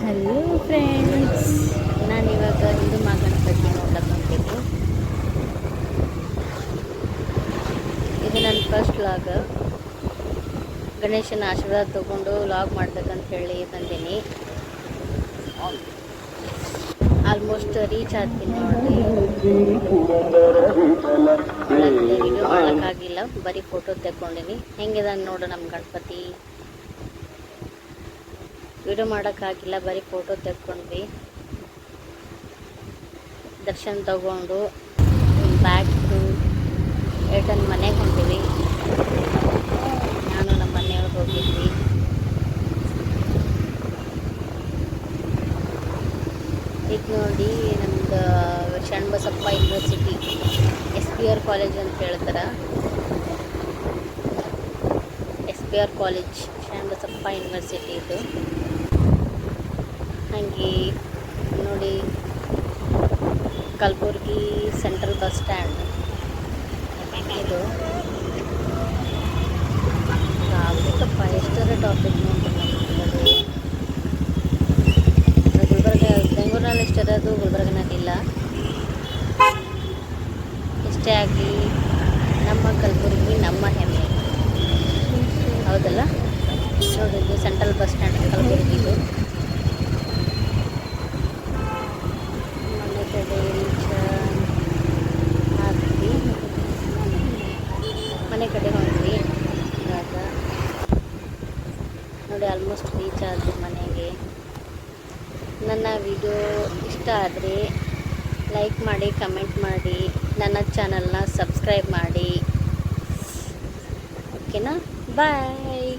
Hello friends, ನಾನಿವಾಗ ಹಿಂದೂ ಮಹಾಗಣಪತಿ ನೋಡ್ಲಕ್ಕೆ ಹೊಂಟಿದ್ದೆ. ಇದು ನನ್ನ ಫಸ್ಟ್ ವ್ಲಾಗ್. ಗಣೇಶನ ಆಶೀರ್ವಾದ ತಗೊಂಡು ವ್ಲಾಗ್ ಮಾಡ್ಬೇಕಂತ ಹೇಳಿ ಬಂದೀನಿ. ಆಲ್ಮೋಸ್ಟ್ ರೀಚ್ ಆಗ್ತೀನಿ ನೋಡ್ರಿ. ಒಳಗಡೆ ವಿಡಿಯೋ ಮಾಡೋಕ್ಕಾಗಿಲ್ಲ, ಬರೀ ಫೋಟೋ ತೆಕ್ಕೊಂಡಿನಿ. ಹೆಂಗಿದೆ ನೋಡು ನಮ್ಮ ಗಣಪತಿ. ವಿಡಿಯೋ ಮಾಡೋಕ್ಕಾಗಿಲ್ಲ, ಬರೀ ಫೋಟೋ ತೆಕ್ಕೊಂಡ್ವಿ. ದರ್ಶನ ತಗೊಂಡು ಬ್ಯಾಕ್ ಟು ಏಟನ್ ಮನೆಗೆ ಹೊಂಟಿವಿ. ನಾನು ನಮ್ಮ ಮನೆಯವ್ರು ಹೋಗಿದ್ವಿ. ಈಗ ನೋಡಿ ನಮ್ದು ಶರಣಬಸಪ್ಪ ಯೂನಿವರ್ಸಿಟಿ, SPR ಕಾಲೇಜ್ ಅಂತ ಹೇಳ್ತಾರೆ. SPR ಕಾಲೇಜ್ ಶರಣಬಸಪ್ಪ ಯೂನಿವರ್ಸಿಟಿ ಇದು. ಹಾಗೆ ನೋಡಿ ಕಲಬುರ್ಗಿ ಸೆಂಟ್ರಲ್ ಬಸ್ ಸ್ಟ್ಯಾಂಡ್ ಇದು. ಟ್ರಾಫಿಕಪ್ಪ, ಎಷ್ಟರ ಟ್ರಾಫಿಕ್ ನೋಡ್ರಿ ನಮ್ಮದು. ಗುಲ್ಬರ್ಗ, ಬೆಂಗಳೂರಿನಲ್ಲಿ ಎಷ್ಟಿರೋದು ಗುಲ್ಬರ್ಗನಲ್ಲಿ ಇಲ್ಲ. ಎಷ್ಟೇ ಆಗಲಿ ನಮ್ಮ ಕಲಬುರ್ಗಿ ನಮ್ಮ ಹೆಮ್ಮೆ, ಹೌದಲ್ಲ. ನೋಡಿ ಇದು ಸೆಂಟ್ರಲ್ ಬಸ್ ಸ್ಟ್ಯಾಂಡ್ ಕಲಬುರ್ಗಿದು. ಮನೆ ಕಡೆ ರೀಚ್ ಆದ್ವಿ, ಮನೆ ಕಡೆ ಹೊಂದ್ವಿ. ಇವಾಗ ನೋಡಿ ಆಲ್ಮೋಸ್ಟ್ ರೀಚ್ ಆದ್ವಿ ಮನೆಗೆ. ನನ್ನ ವಿಡಿಯೋ ಇಷ್ಟ ಆದರೆ ಲೈಕ್ ಮಾಡಿ, ಕಮೆಂಟ್ ಮಾಡಿ, ನನ್ನ ಚಾನಲ್ನ ಸಬ್ಸ್ಕ್ರೈಬ್ ಮಾಡಿ. ಓಕೆನಾ? ಬಾಯ್.